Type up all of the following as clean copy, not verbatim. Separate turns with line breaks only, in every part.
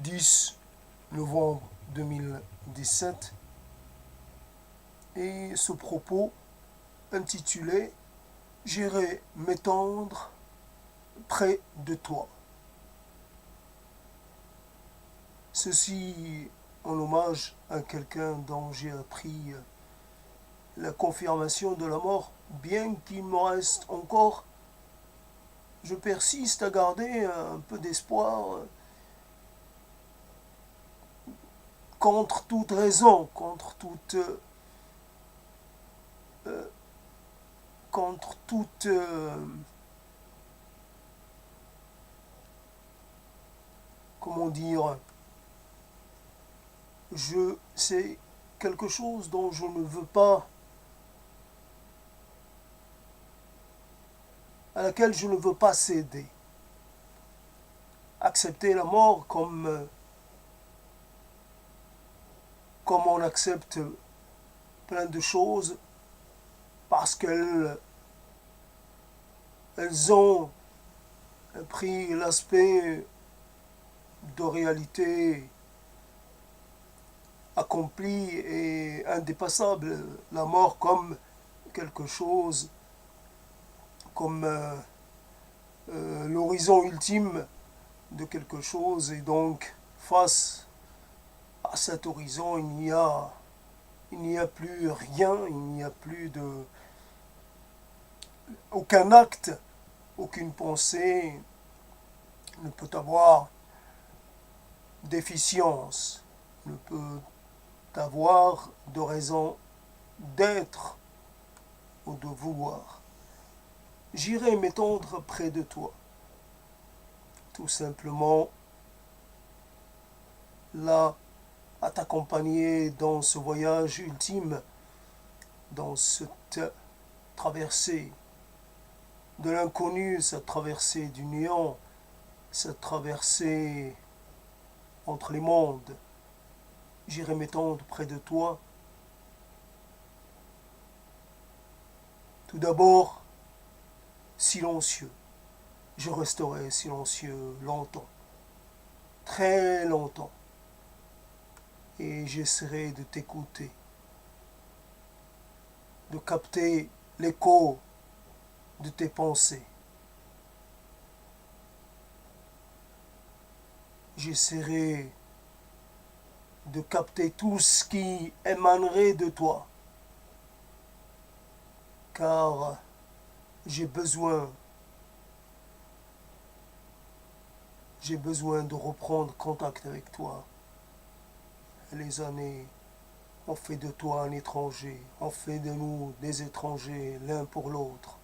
10 novembre 2017 et ce propos intitulé « J'irai m'étendre près de toi ». Ceci en hommage à quelqu'un dont j'ai appris la confirmation de la mort, bien qu'il me reste encore, je persiste à garder un peu d'espoir contre toute raison, contre toute comment dire, c'est quelque chose dont je ne veux pas, à laquelle je ne veux pas céder. Accepter la mort comme on accepte plein de choses parce qu'elles ont pris l'aspect de réalité accomplie et indépassable. La mort comme quelque chose, comme l'horizon ultime de quelque chose, et donc face à cet horizon il n'y a plus rien, il n'y a plus aucun acte, aucune pensée ne peut avoir d'efficience, ne peut avoir de raison d'être ou de vouloir. J'irai m'étendre près de toi, tout simplement là, à t'accompagner dans ce voyage ultime, dans cette traversée de l'inconnu, cette traversée du néant, cette traversée entre les mondes. J'irai m'étendre près de toi. Tout d'abord, silencieux. Je resterai silencieux longtemps, très longtemps, et j'essaierai de t'écouter, de capter l'écho de tes pensées. J'essaierai de capter tout ce qui émanerait de toi, car j'ai besoin de reprendre contact avec toi. Les années ont fait de toi un étranger, ont fait de nous des étrangers l'un pour l'autre.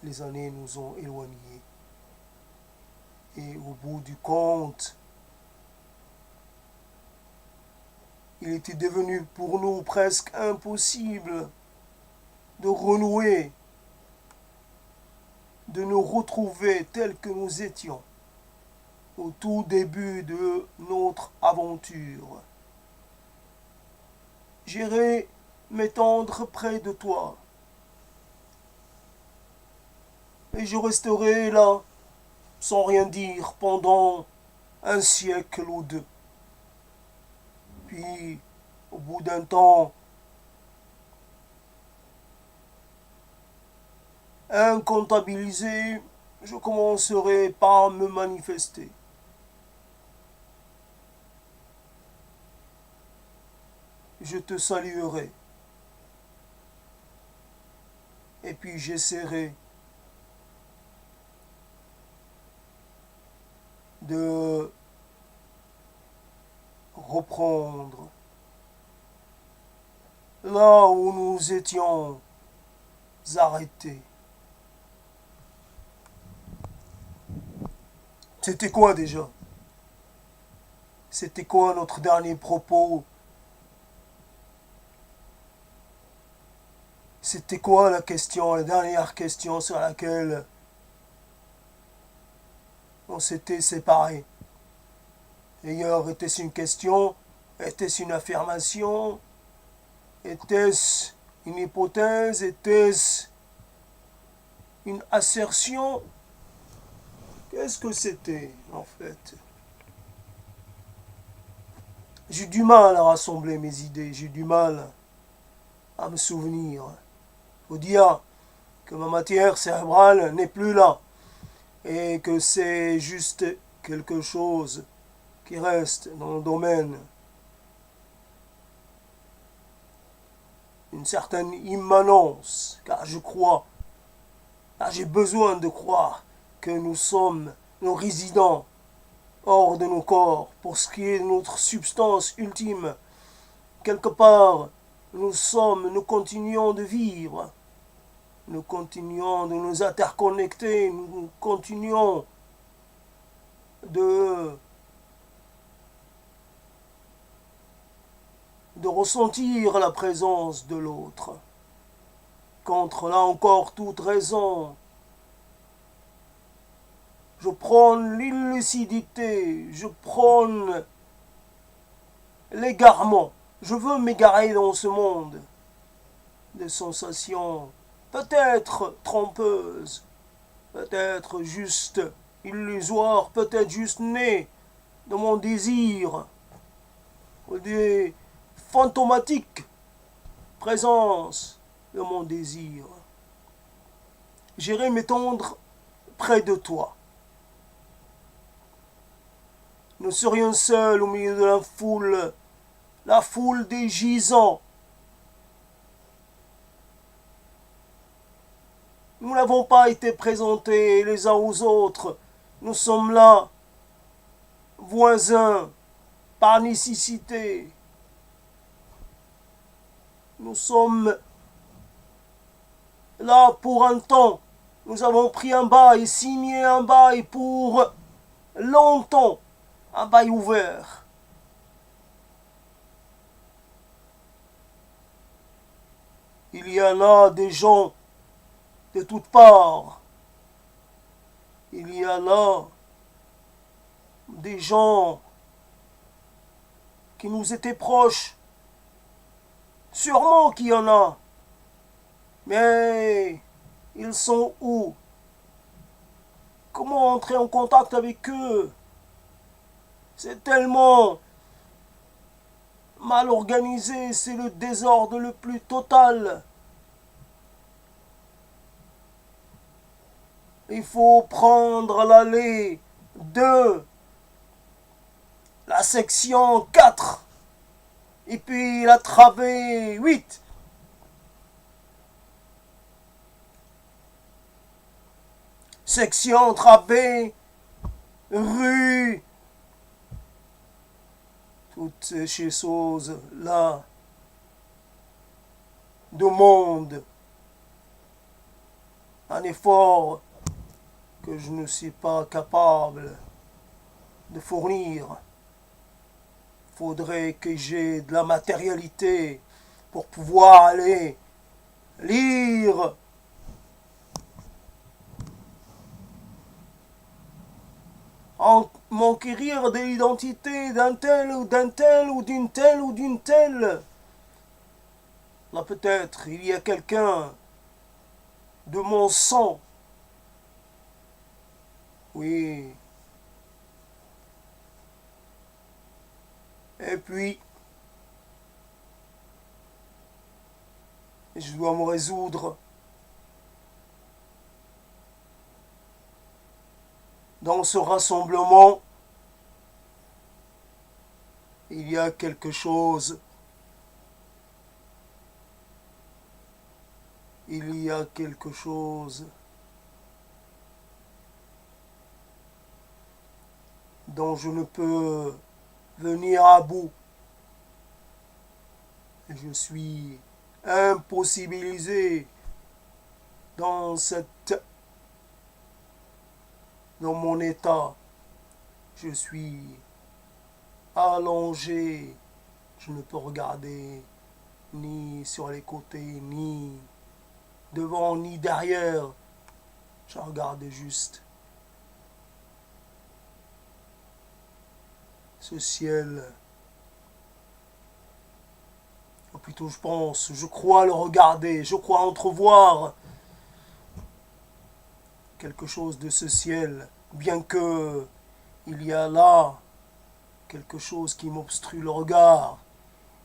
Les années nous ont éloignés. Et au bout du compte, il était devenu pour nous presque impossible de renouer, de nous retrouver tels que nous étions au tout début de notre aventure. J'irai m'étendre près de toi et je resterai là sans rien dire pendant un siècle ou deux. Puis, au bout d'un temps incomptabilisé, je commencerai par me manifester. Je te saluerai. Et puis j'essaierai de reprendre là où nous étions arrêtés. C'était quoi déjà? C'était quoi notre dernier propos? C'était quoi la dernière question sur laquelle on s'était séparés? D'ailleurs, était-ce une question? Était-ce une affirmation? Était-ce une hypothèse? Était-ce une assertion? Qu'est-ce que c'était en fait? J'ai du mal à rassembler mes idées, j'ai du mal à me souvenir. Faut dire que ma matière cérébrale n'est plus là et que c'est juste quelque chose qui reste dans le domaine d'une certaine immanence, car je crois, car j'ai besoin de croire que nous sommes nos résidents hors de nos corps pour ce qui est de notre substance ultime. Quelque part, nous continuons de vivre, nous continuons de nous interconnecter, nous continuons de ressentir la présence de l'autre. Contre là encore toute raison, je prône l'illucidité, je prône l'égarement. Je veux m'égarer dans ce monde de sensations peut-être trompeuses, peut-être juste illusoires, peut-être juste nées de mon désir, ou des fantomatiques présences de mon désir. J'irai m'étendre près de toi. Nous serions seuls au milieu de la foule des gisants. Nous n'avons pas été présentés les uns aux autres. Nous sommes là, voisins, par nécessité. Nous sommes là pour un temps. Nous avons pris un bail, signé un bail pour longtemps. Un bail ouvert. Il y en a des gens de toutes parts. Il y a là des gens qui nous étaient proches. Sûrement qu'il y en a. Mais ils sont où? Comment entrer en contact avec eux? C'est tellement mal organisé, c'est le désordre le plus total. Il faut prendre l'allée de la section 4 et puis la travée 8. Section, travée, rue, toutes ces choses-là demandent un effort que je ne suis pas capable de fournir. Faudrait que j'ai de la matérialité pour pouvoir aller lire m'enquérir de l'identité d'un tel ou d'un tel ou d'une telle ou d'une telle. Là peut-être il y a quelqu'un de mon sang. Oui. Et puis, je dois me résoudre dans ce rassemblement. Il y a quelque chose. Il y a quelque chose dont je ne peux venir à bout. Je suis impossibilisé dans mon état. Je suis allongé. Je ne peux regarder ni sur les côtés, ni devant, ni derrière. Je regarde juste ce ciel. Ou plutôt je crois le regarder, je crois entrevoir quelque chose de ce ciel, bien que il y a là quelque chose qui m'obstrue le regard.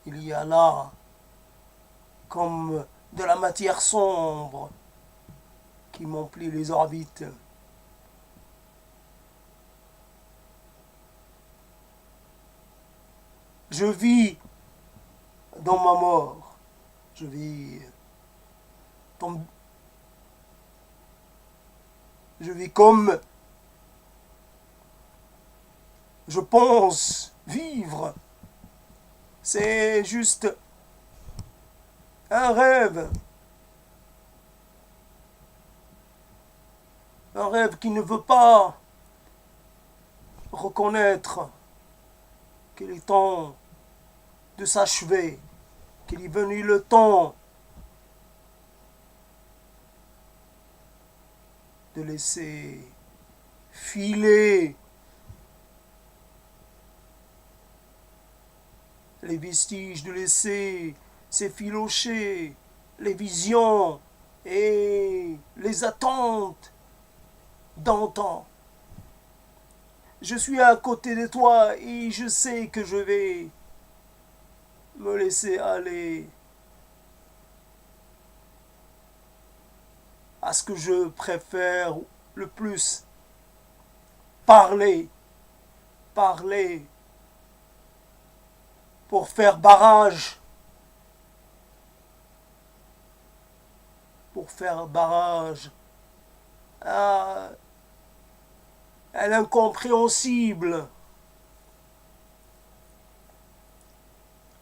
Il y a là comme de la matière sombre qui m'emplit les orbites. Je vis dans ma mort. Je vis comme je pense vivre. C'est juste un rêve. Un rêve qui ne veut pas reconnaître qu'il est temps de s'achever, qu'il est venu le temps de laisser filer les vestiges, de laisser s'effilocher les visions et les attentes d'antan. Je suis à côté de toi et je sais que je vais me laisser aller à ce que je préfère le plus. Parler pour faire barrage, à l'incompréhensible,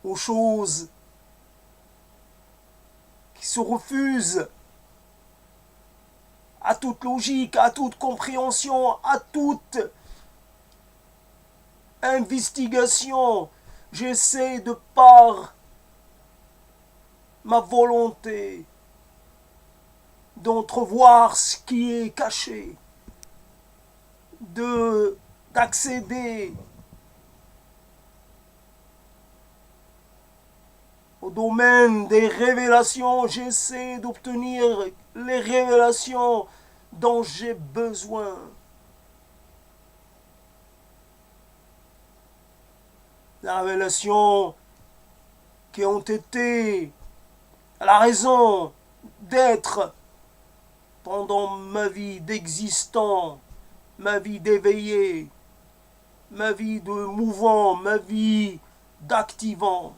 aux choses qui se refusent à toute logique, à toute compréhension, à toute investigation. J'essaie de par ma volonté d'entrevoir ce qui est caché, d'accéder au domaine des révélations. J'essaie d'obtenir les révélations dont j'ai besoin. Les révélations qui ont été la raison d'être pendant ma vie d'existant, ma vie d'éveillé, ma vie de mouvant, ma vie d'activant.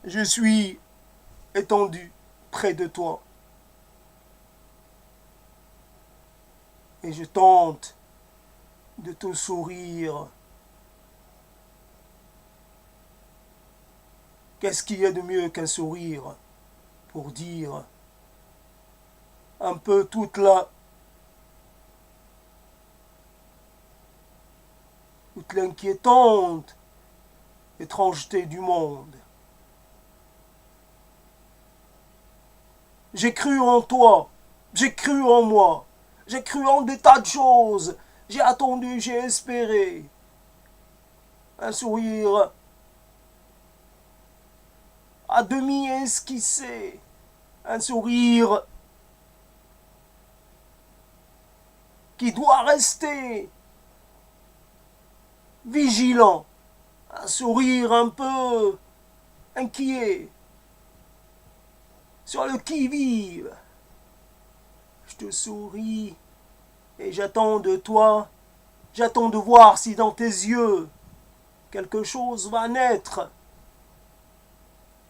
Je suis étendu près de toi et je tente de te sourire. Qu'est-ce qu'il y a de mieux qu'un sourire pour dire un peu toute l'inquiétante étrangeté du monde. J'ai cru en toi, j'ai cru en moi, j'ai cru en des tas de choses, j'ai attendu, j'ai espéré. Un sourire à demi esquissé, un sourire qui doit rester vigilant, un sourire un peu inquiet, sur le qui-vive. Je te souris et j'attends de toi, j'attends de voir si dans tes yeux quelque chose va naître.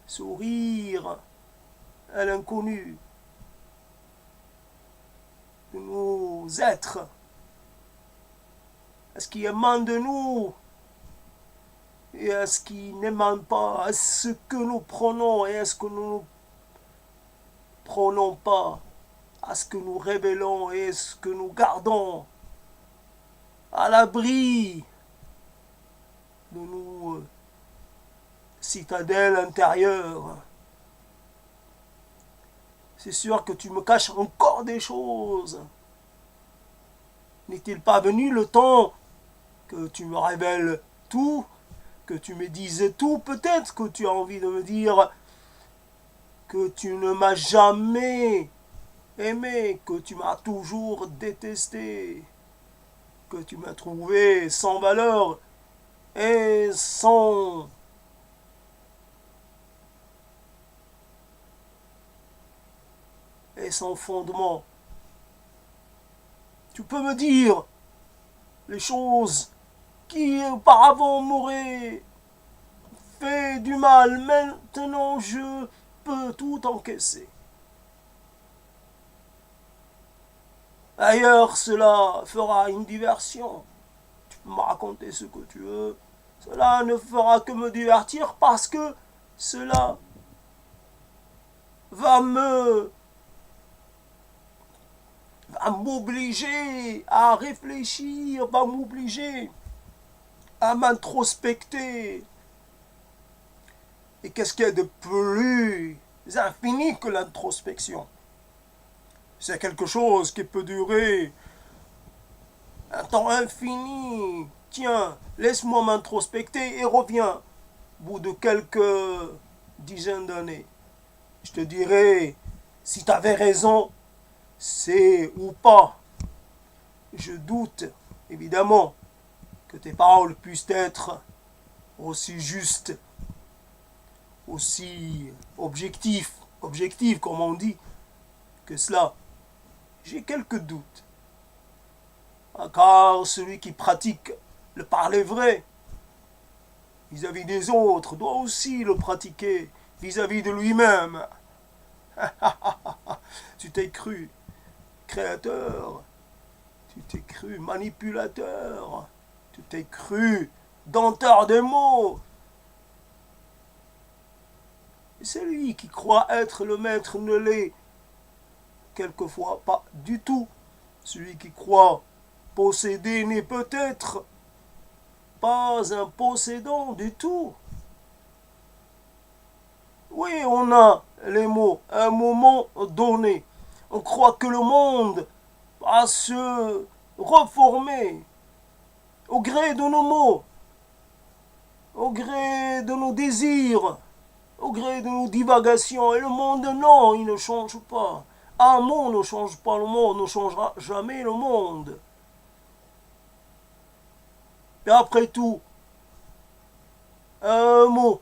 Sourire à l'inconnu de nos êtres, à ce qui émane de nous et à ce qui n'émane pas, à ce que nous prenons et à ce que nous ne prenons pas, à ce que nous révélons et à ce que nous gardons à l'abri de nos citadelles intérieures. C'est sûr que tu me caches encore des choses. N'est-il pas venu le temps que tu me révèles tout, que tu me dises tout? Peut-être que tu as envie de me dire que tu ne m'as jamais aimé, que tu m'as toujours détesté, que tu m'as trouvé sans valeur et sans fondement. Tu peux me dire les choses qui auparavant m'auraient fait du mal. Maintenant, je peux tout encaisser. Ailleurs, cela fera une diversion. Tu peux me raconter ce que tu veux. Cela ne fera que me divertir parce que cela va m'obliger à réfléchir, va m'obliger à m'introspecter. Et qu'est-ce qu'il y a de plus infini que l'introspection? C'est quelque chose qui peut durer un temps infini. Tiens, laisse-moi m'introspecter et reviens au bout de quelques dizaines d'années. Je te dirai si tu avais raison, c'est ou pas. Je doute, évidemment, que tes paroles puissent être aussi justes, aussi objectives, comme on dit, que cela. J'ai quelques doutes. Car celui qui pratique le parler vrai vis-à-vis des autres doit aussi le pratiquer vis-à-vis de lui-même. Tu t'es cru créateur, tu t'es cru manipulateur, tu t'es cru denteur des mots. Et celui qui croit être le maître ne l'est quelquefois pas du tout. Celui qui croit posséder n'est peut-être pas un possédant du tout. Oui, on a les mots à un moment donné. On croit que le monde va se reformer au gré de nos mots, au gré de nos désirs, au gré de nos divagations. Et le monde, non, il ne change pas. Un mot ne change pas le monde, ne changera jamais le monde. Et après tout, un mot,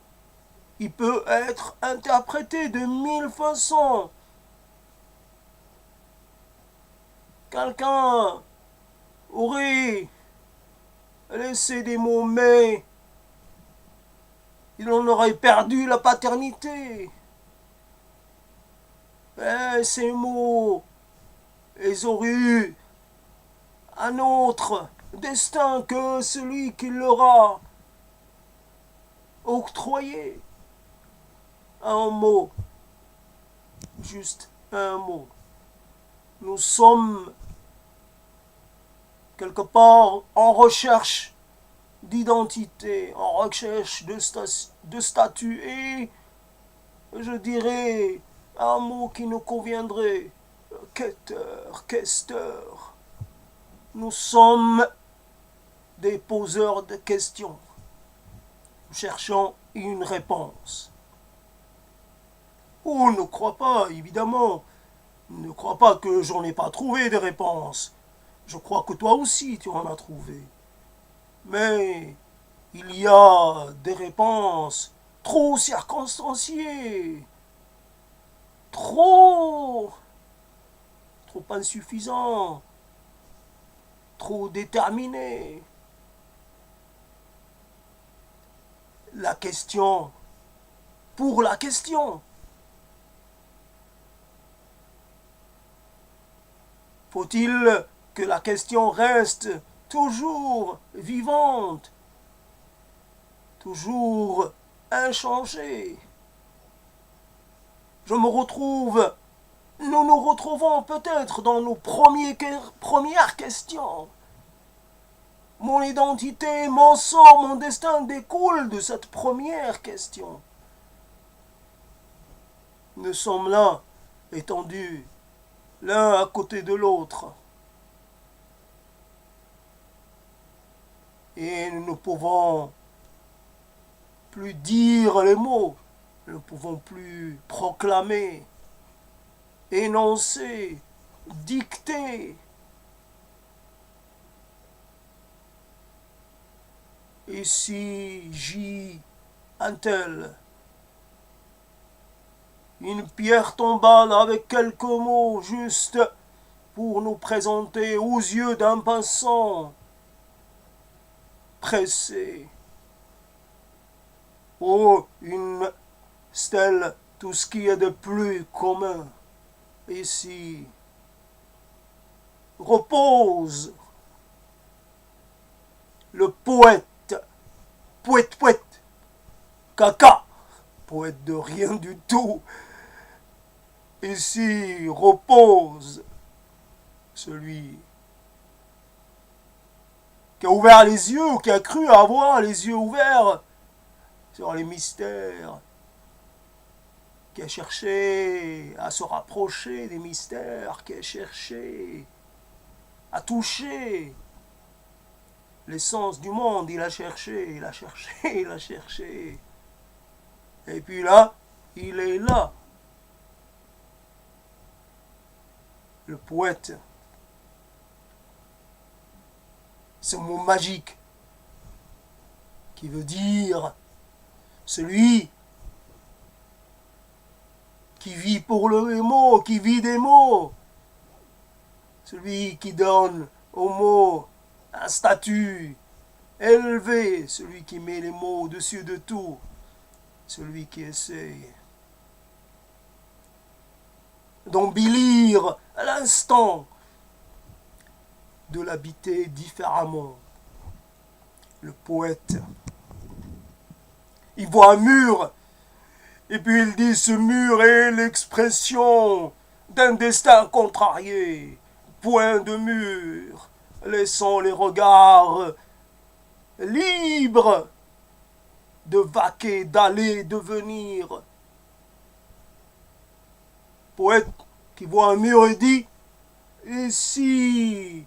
il peut être interprété de 1000 façons. Quelqu'un aurait laissé des mots, mais il en aurait perdu la paternité. Et ces mots, ils auraient eu un autre destin que celui qui leur a octroyé. Un mot, juste un mot. Nous sommes quelque part en recherche d'identité, en recherche de statut et je dirais un mot qui nous conviendrait, quêteur, questeur. Nous sommes des poseurs de questions. Nous cherchons une réponse. Oh, ne crois pas, évidemment. Ne crois pas que j'en ai pas trouvé des réponses. Je crois que toi aussi tu en as trouvé. Mais il y a des réponses trop circonstanciées, trop insuffisantes, trop déterminées. La question pour la question. Faut-il que la question reste toujours vivante, toujours inchangée? Nous nous retrouvons peut-être dans nos premières questions. Mon identité, mon sort, mon destin découlent de cette première question. Nous sommes là, étendus, l'un à côté de l'autre. Et nous ne pouvons plus dire les mots, nous ne pouvons plus proclamer, énoncer dictée. Et si j'y un tel, une pierre tombale avec quelques mots juste pour nous présenter aux yeux d'un passant pressé. Oh, une stèle, tout ce qui est de plus commun ici repose le poète, poète, caca, poète de rien du tout. Ici repose celui qui a ouvert les yeux, qui a cru avoir les yeux ouverts sur les mystères, qui a cherché à se rapprocher des mystères, qui a cherché à toucher l'essence du monde. Il a cherché, il a cherché, il a cherché. Et puis là, il est là. Le poète. Ce mot magique qui veut dire celui qui vit pour les mots, qui vit des mots, celui qui donne aux mots un statut élevé, celui qui met les mots au-dessus de tout, celui qui essaie d'embellir à l'instant, de l'habiter différemment. Le poète, il voit un mur, et puis il dit ce mur est l'expression d'un destin contrarié. Point de mur, laissant les regards libres de vaquer, d'aller, de venir. Poète qui voit un mur et dit ici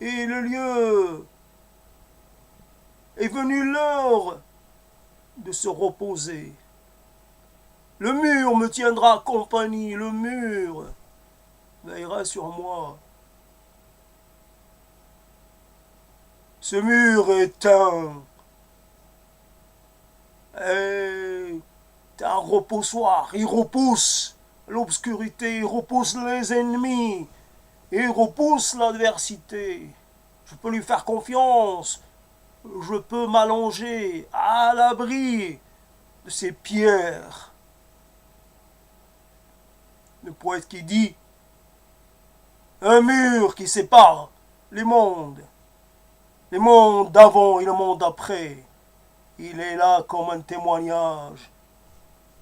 est le lieu, est venue l'heure de se reposer. Le mur me tiendra compagnie, le mur veillera sur moi. Ce mur est un reposoir, il repousse l'obscurité, il repousse les ennemis, il repousse l'adversité. Je peux lui faire confiance, je peux m'allonger à l'abri de ces pierres. Le poète qui dit un mur qui sépare les mondes d'avant et le monde d'après. Il est là comme un témoignage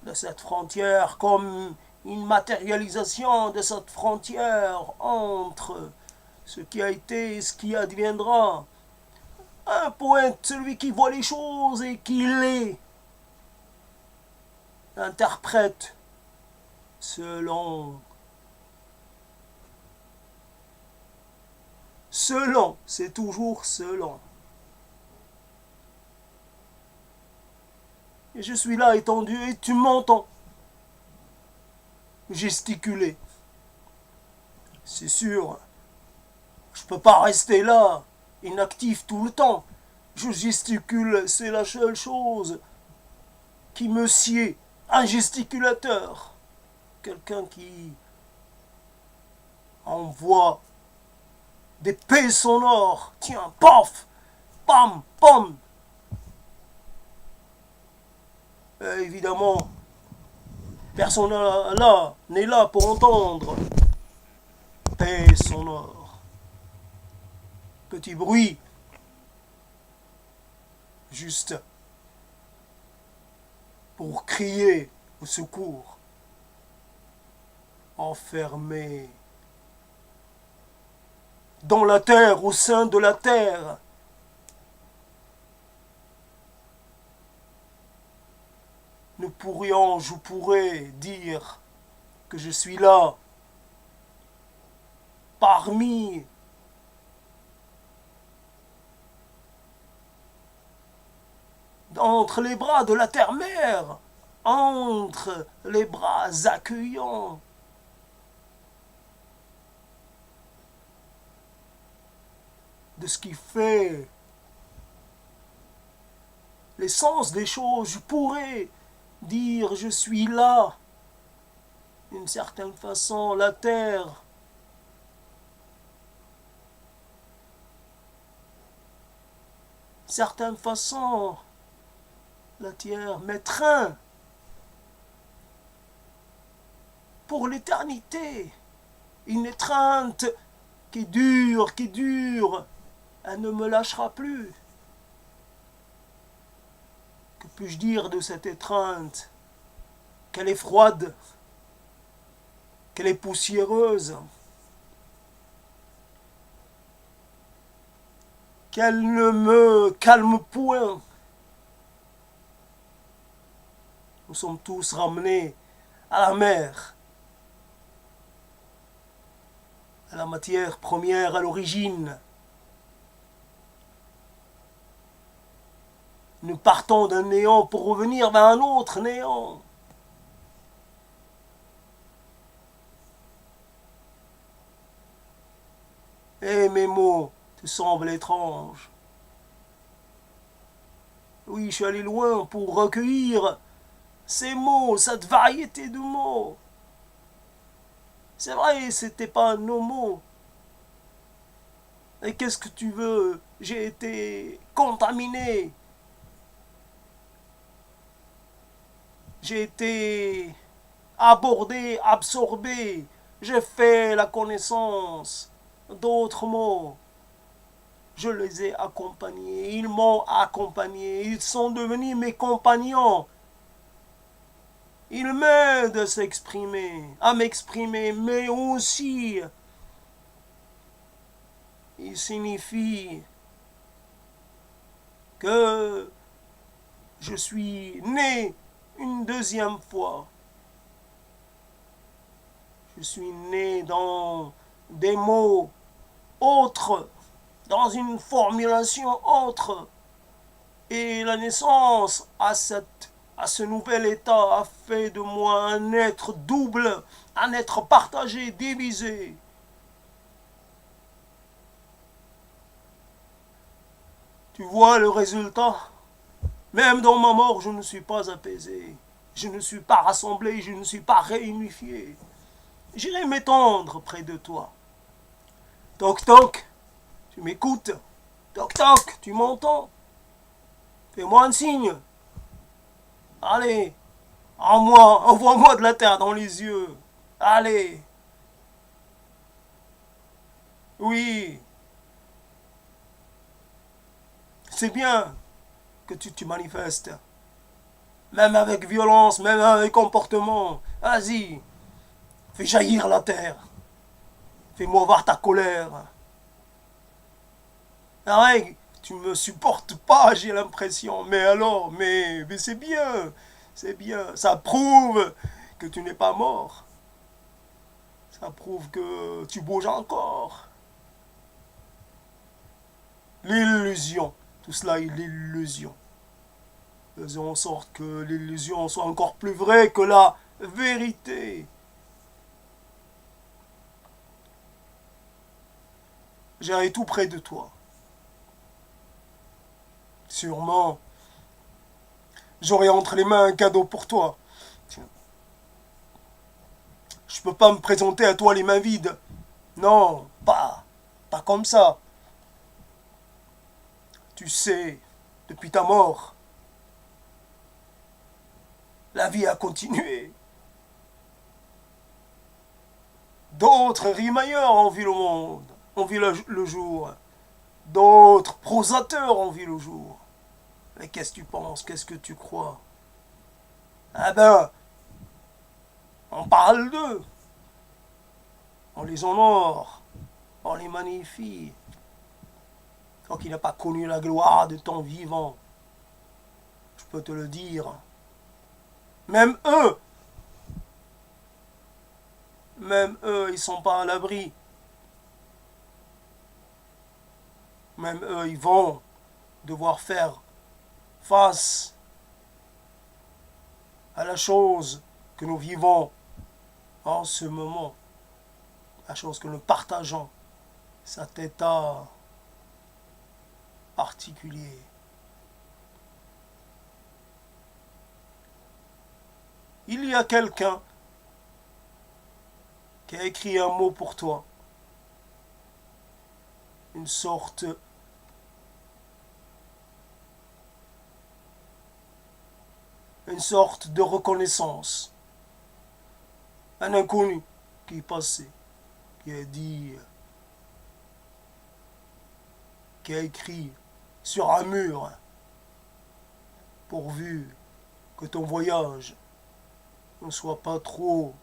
de cette frontière, comme une matérialisation de cette frontière entre ce qui a été et ce qui adviendra. Un poète, celui qui voit les choses et qui les interprète selon, c'est toujours selon. Et je suis là étendu et tu m'entends gesticuler. C'est sûr, je ne peux pas rester là, inactif tout le temps. Je gesticule, c'est la seule chose qui me sied. Un gesticulateur, quelqu'un qui envoie des paix sonores. Tiens, paf, pam, pam. Évidemment, personne là n'est là pour entendre. Paix sonore. Petit bruit. Juste pour crier au secours. Enfermé dans la terre, au sein de la terre. Je pourrais dire que je suis là, parmi entre les bras de la terre-mère, entre les bras accueillants de ce qui fait l'essence des choses. Je pourrais dire je suis là, d'une certaine façon, la terre. Certaine façon, la terre m'étreint pour l'éternité. Une étreinte qui dure, elle ne me lâchera plus. Que puis-je dire de cette étreinte? Qu'elle est froide, qu'elle est poussiéreuse, qu'elle ne me calme point. Nous sommes tous ramenés à la mer, à la matière première, à l'origine. Nous partons d'un néant pour revenir vers un autre néant. Et mes mots te semblent étranges. Oui, je suis allé loin pour recueillir ces mots, cette variété de mots. C'est vrai, c'était pas nos mots. Et qu'est-ce que tu veux? J'ai été contaminé. J'ai été abordé, absorbé. J'ai fait la connaissance d'autres mots. Je les ai accompagnés. Ils m'ont accompagné. Ils sont devenus mes compagnons. Ils m'aident à m'exprimer, mais aussi il signifie que je suis né une deuxième fois. Je suis né dans des mots autres, dans une formulation autre. Et la naissance à ce nouvel état a fait de moi un être double, un être partagé, divisé. Tu vois le résultat? Même dans ma mort, je ne suis pas apaisé. Je ne suis pas rassemblé, je ne suis pas réunifié. J'irai m'étendre près de toi. Toc toc, tu m'écoutes? Toc toc, tu m'entends? Fais-moi un signe. Allez, envoie-moi de la terre dans les yeux. Allez. Oui. C'est bien que tu manifestes. Même avec violence, même avec comportement. Vas-y. Fais jaillir la terre. Fais-moi voir ta colère. Arrête, tu me supportes pas, j'ai l'impression. Mais alors, mais c'est bien. C'est bien. Ça prouve que tu n'es pas mort. Ça prouve que tu bouges encore. L'illusion. Tout cela est l'illusion. Faisons en sorte que l'illusion soit encore plus vraie que la vérité. J'irai tout près de toi. Sûrement, j'aurai entre les mains un cadeau pour toi. Tiens. Je peux pas me présenter à toi les mains vides. Non, pas comme ça. Tu sais, depuis ta mort, la vie a continué. D'autres rimailleurs ont vu le monde, ont vu le jour. D'autres prosateurs ont vu le jour. Mais qu'est-ce que tu penses? Qu'est-ce que tu crois? Ah ben, on parle d'eux. On les honore. On les magnifie. Toi qui n'as pas connu la gloire de ton vivant, je peux te le dire. Même eux, ils ne sont pas à l'abri. Même eux, ils vont devoir faire face à la chose que nous vivons en ce moment, la chose que nous partageons, cet état particulier. Il y a quelqu'un qui a écrit un mot pour toi, une sorte de reconnaissance. Un inconnu qui est passé, qui a dit, qui a écrit sur un mur, pourvu que ton voyage ne soit pas trop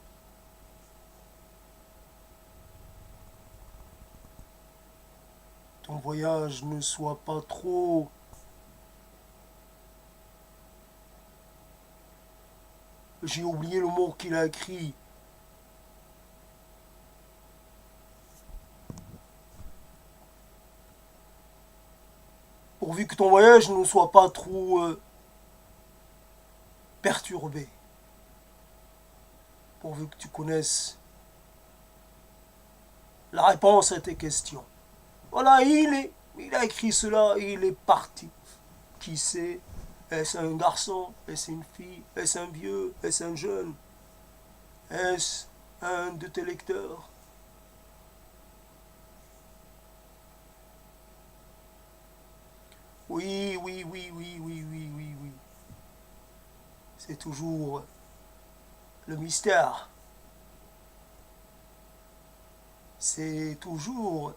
j'ai oublié le mot qu'il a écrit. Pourvu que ton voyage ne soit pas trop perturbé. Pourvu que tu connaisses la réponse à tes questions. Voilà, il a écrit cela et il est parti. Qui sait? Est-ce un garçon? Est-ce une fille? Est-ce un vieux? Est-ce un jeune? Est-ce un de tes lecteurs? Oui, oui, oui, oui, oui, oui, oui, oui. C'est toujours le mystère. C'est toujours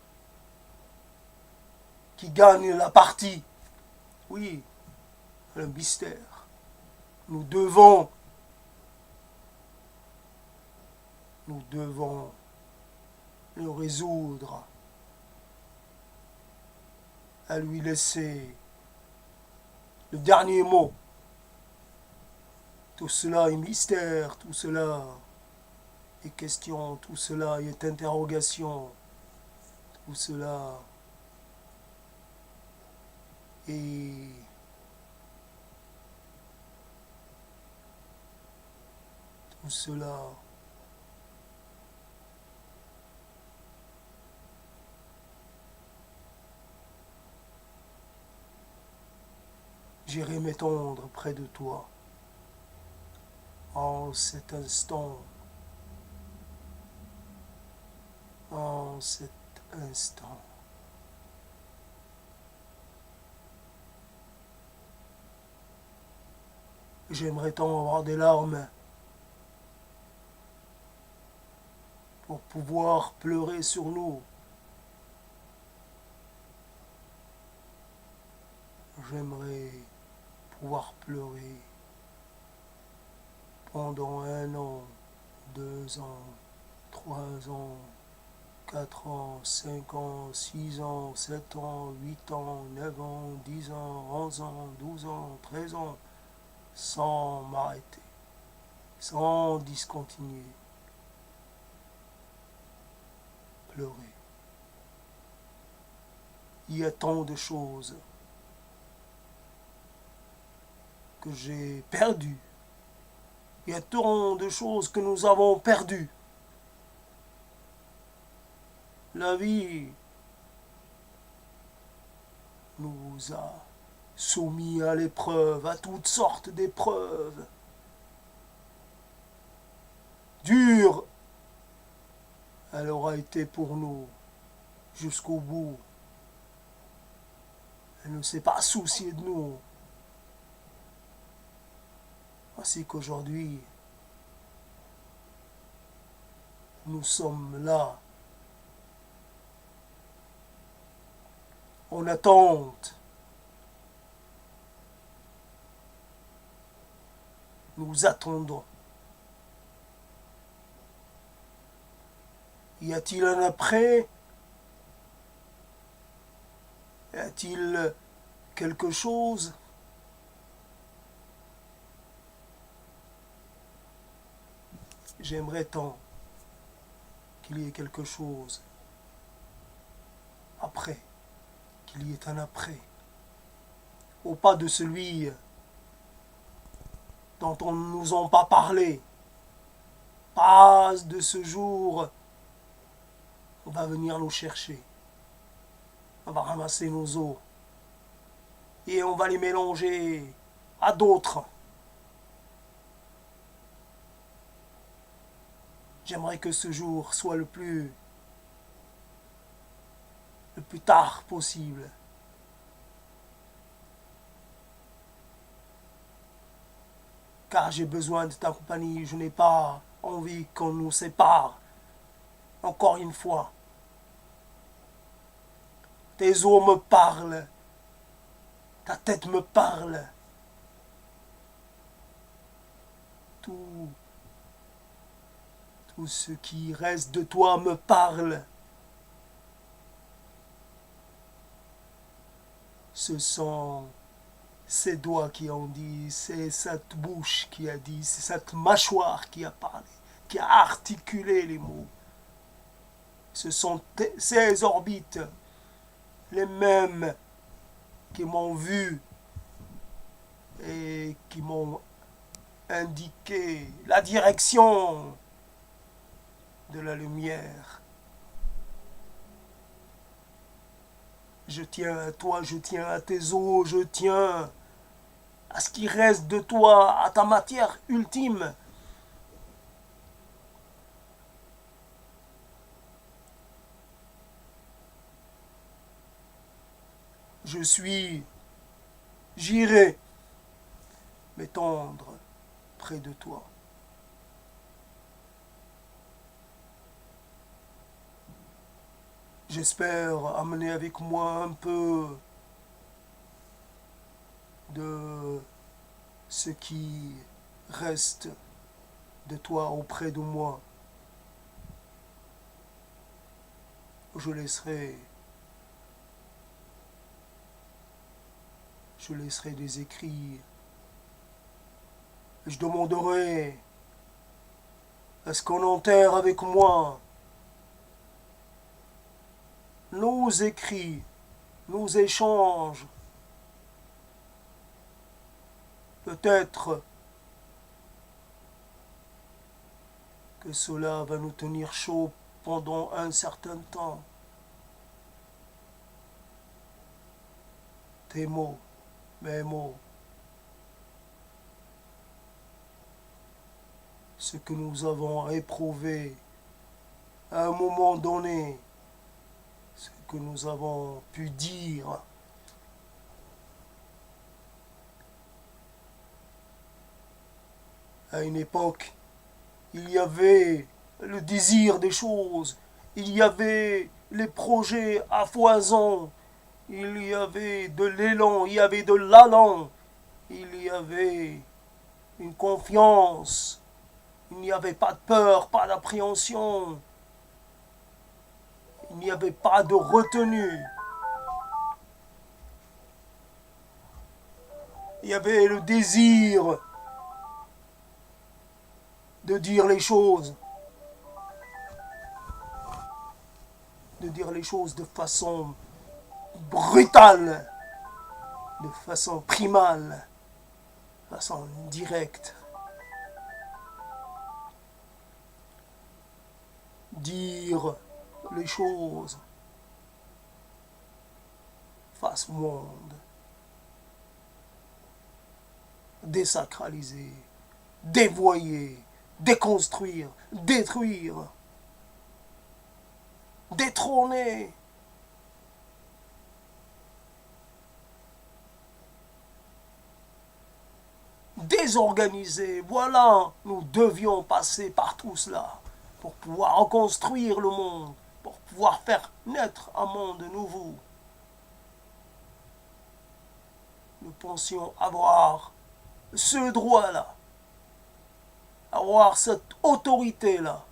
qui gagne la partie. Oui, le mystère. Nous devons le résoudre, à lui laisser le dernier mot. Tout cela est mystère, tout cela est question, tout cela est interrogation, tout cela est tout cela j'irai m'étendre près de toi en cet instant, en cet instant. J'aimerais tant avoir des larmes pour pouvoir pleurer sur nous. J'aimerais pouvoir pleurer pendant 1 an, 2 ans, 3 ans, 4 ans, 5 ans, 6 ans, 7 ans, 8 ans, 9 ans, 10 ans, 11 ans, 12 ans, 13 ans, sans m'arrêter, sans discontinuer, pleurer. Il y a tant de choses que j'ai perdues. Il y a tant de choses que nous avons perdues. La vie nous a soumis à l'épreuve, à toutes sortes d'épreuves. Dure, elle aura été pour nous jusqu'au bout. Elle ne s'est pas souciée de nous. Ainsi qu'aujourd'hui, nous sommes là, en attente. Nous attendons. Y a-t-il un après? Y a-t-il quelque chose? J'aimerais tant qu'il y ait quelque chose après, qu'il y ait un après, au pas de celui dont on ne nous a pas parlé, pas de ce jour, on va venir nous chercher, on va ramasser nos os, et on va les mélanger à d'autres. J'aimerais que ce jour soit le plus tard possible. Car j'ai besoin de ta compagnie, je n'ai pas envie qu'on nous sépare. Encore une fois, tes os me parlent, ta tête me parle, tout ce qui reste de toi me parle. Ce sont ces doigts qui ont dit, c'est cette bouche qui a dit, c'est cette mâchoire qui a parlé, qui a articulé les mots. Ce sont ces orbites, les mêmes qui m'ont vu et qui m'ont indiqué la direction de la lumière. Je tiens à toi, je tiens à tes os, je tiens à ce qui reste de toi, à ta matière ultime. J'irai m'étendre près de toi. J'espère amener avec moi un peu de ce qui reste de toi auprès de moi. Je laisserai des écrits. Je demanderai à ce qu'on enterre avec moi nos écrits, nos échanges. Peut-être que cela va nous tenir chaud pendant un certain temps. Tes mots, mes mots, ce que nous avons éprouvé à un moment donné, ce que nous avons pu dire. À une époque, il y avait le désir des choses, il y avait les projets à foison, il y avait de l'élan, il y avait de l'allant, il y avait une confiance, il n'y avait pas de peur, pas d'appréhension, il n'y avait pas de retenue. Il y avait le désir de dire les choses, de façon brutale, de façon primale, de façon directe. Dire les choses face au monde, désacraliser, dévoyer, déconstruire, détruire, détrôner. Désorganiser, voilà, nous devions passer par tout cela pour pouvoir reconstruire le monde, pour pouvoir faire naître un monde nouveau. Nous pensions avoir ce droit-là, avoir cette autorité-là.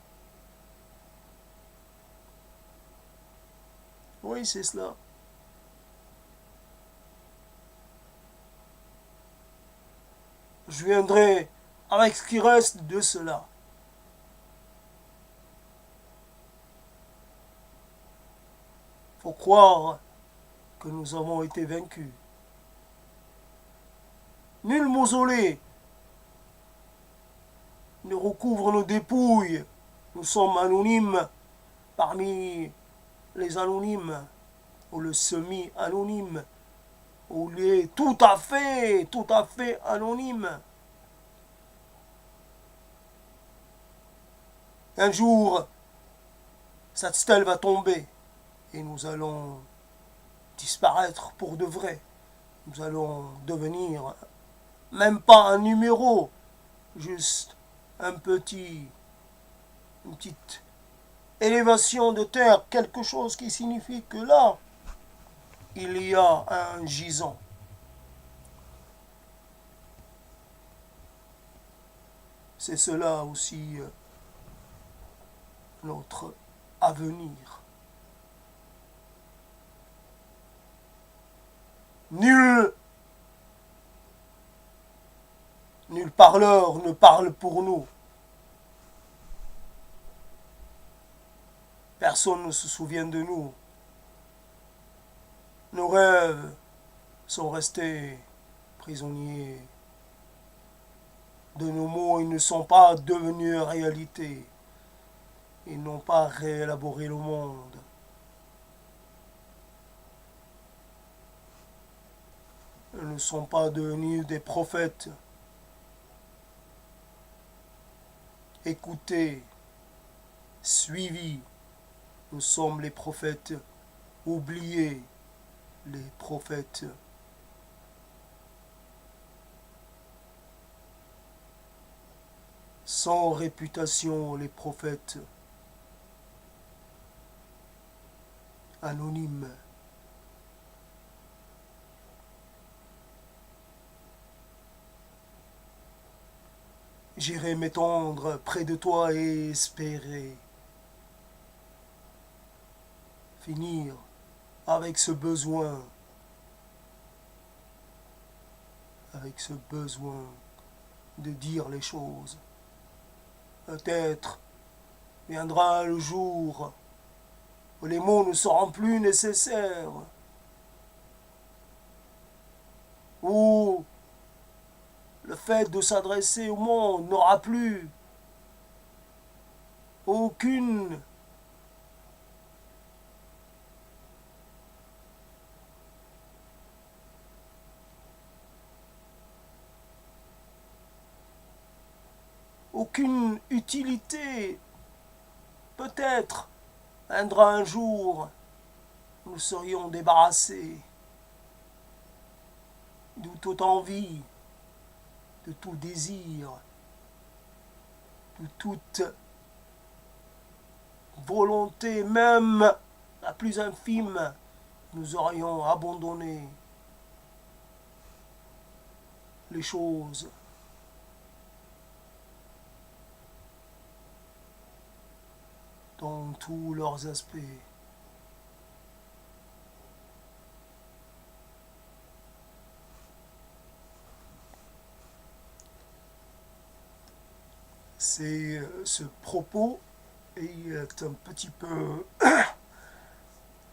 Oui, c'est cela. Je viendrai avec ce qui reste de cela. Il faut croire que nous avons été vaincus. Nul mausolée ne recouvre nos dépouilles. Nous sommes anonymes parmi les anonymes ou le semi-anonyme. où il est tout à fait anonyme. Un jour, cette stèle va tomber et nous allons disparaître pour de vrai. Nous allons devenir même pas un numéro, juste une petite élévation de terre, quelque chose qui signifie que là, il y a un gisant. C'est cela aussi notre avenir. Nul parleur ne parle pour nous. Personne ne se souvient de nous. Nos rêves sont restés prisonniers de nos mots. Ils ne sont pas devenus réalité. Ils n'ont pas réélaboré le monde. Ils ne sont pas devenus des prophètes. Écoutés, suivis. Nous sommes les prophètes oubliés, les prophètes sans réputation, les prophètes anonymes. J'irai m'étendre près de toi et espérer finir avec ce besoin de dire les choses. Peut-être viendra le jour où les mots ne seront plus nécessaires, où le fait de s'adresser au monde n'aura plus aucune utilité. Peut-être viendra un jour où nous serions débarrassés de toute envie, de tout désir, de toute volonté, même la plus infime. Nous aurions abandonné les choses dans tous leurs aspects. Ce propos est un petit peu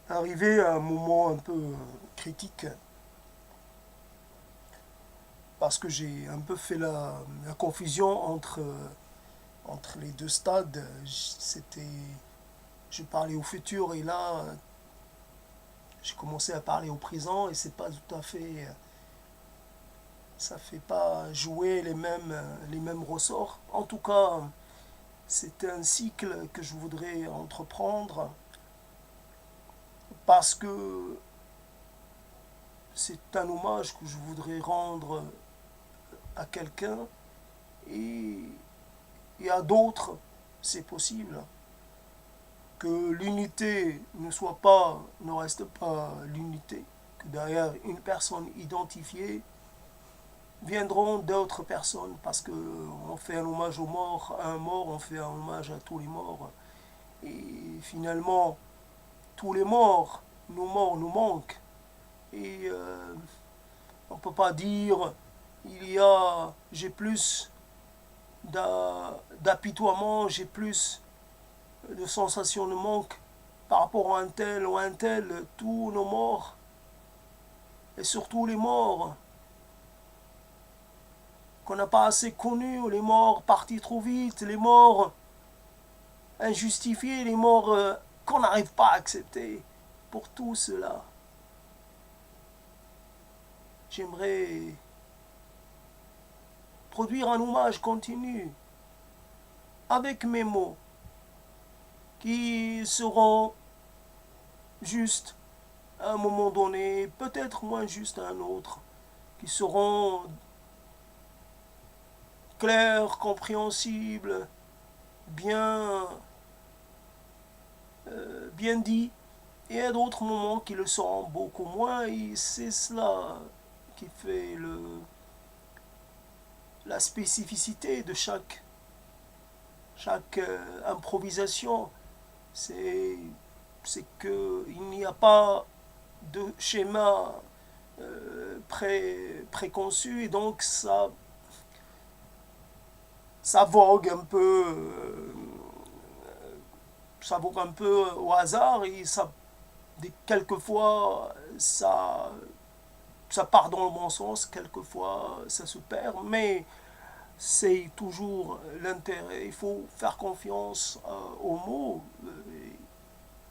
arrivé à un moment un peu critique, parce que j'ai un peu fait la confusion entre les deux stades. Je parlais au futur et là, j'ai commencé à parler au présent et c'est pas tout à fait, ça fait pas jouer les mêmes ressorts. En tout cas, c'est un cycle que je voudrais entreprendre parce que c'est un hommage que je voudrais rendre à quelqu'un et à d'autres, c'est possible. Que l'unité ne reste pas l'unité, que derrière une personne identifiée viendront d'autres personnes, parce que on fait un hommage aux morts, à un mort, on fait un hommage à tous les morts. Et finalement, tous les morts nous manquent. Et on ne peut pas dire j'ai plus d'apitoiement, j'ai plus de sensations de manque par rapport à un tel ou un tel. Tous nos morts, et surtout les morts qu'on n'a pas assez connus, les morts partis trop vite, les morts injustifiés, les morts qu'on n'arrive pas à accepter. Pour tout cela, j'aimerais produire un hommage continu avec mes mots qui seront justes à un moment donné, peut-être moins justes à un autre, qui seront clairs, compréhensibles, bien, bien dits, et à d'autres moments qui le seront beaucoup moins, et c'est cela qui fait la spécificité de chaque improvisation. C'est qu'il n'y a pas de schéma préconçu, et donc ça vogue un peu au hasard, et quelquefois ça part dans le bon sens, quelquefois ça se perd, mais c'est toujours l'intérêt. Il faut faire confiance aux mots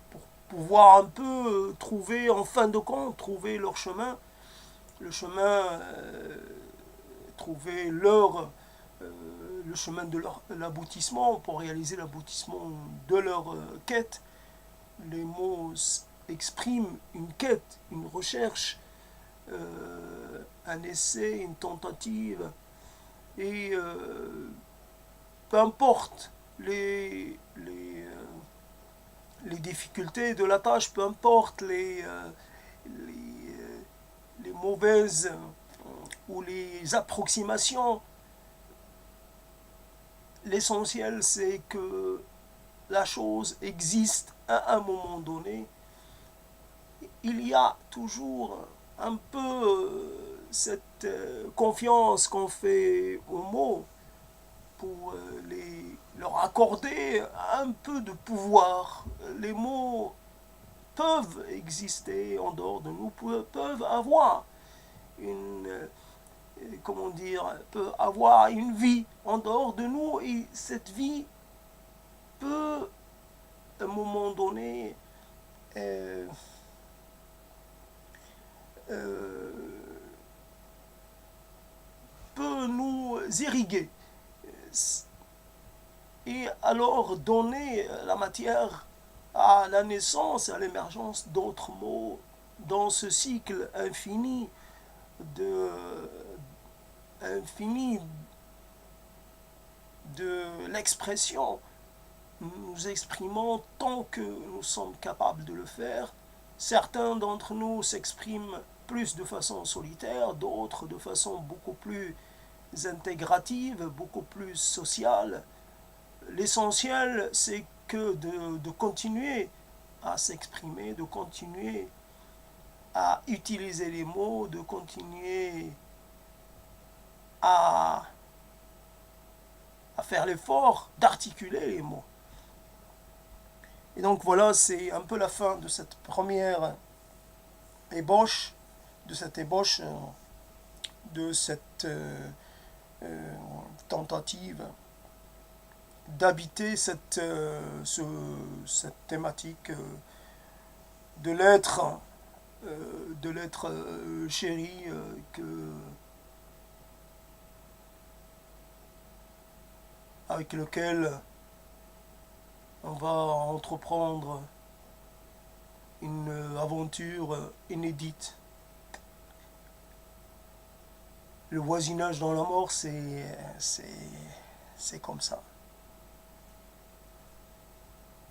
pour pouvoir un peu trouver, en fin de compte, trouver leur chemin, le chemin, trouver le chemin de l'aboutissement, pour réaliser l'aboutissement de leur quête. Les mots expriment une quête, une recherche, un essai, une tentative, et peu importe les difficultés de la tâche, peu importe les mauvaises ou les approximations, l'essentiel c'est que la chose existe à un moment donné. Il y a toujours un peu cette confiance qu'on fait aux mots pour leur accorder un peu de pouvoir. Les mots peuvent exister en dehors de nous, peuvent avoir une, comment dire, peuvent avoir une vie en dehors de nous, et cette vie peut, à un moment donné, euh, euh, peut nous irriguer et alors donner la matière à la naissance, à l'émergence d'autres mots dans ce cycle infini de l'expression. Nous exprimons tant que nous sommes capables de le faire. Certains d'entre nous s'expriment plus de façon solitaire, d'autres de façon beaucoup plus intégrative, beaucoup plus sociale. L'essentiel, c'est que de continuer à s'exprimer, de continuer à utiliser les mots, de continuer à faire l'effort d'articuler les mots. Et donc voilà, c'est un peu la fin de cette première ébauche, de cette tentative d'habiter cette thématique de l'être chéri, avec lequel on va entreprendre une aventure inédite. Le voisinage dans la mort, c'est comme ça.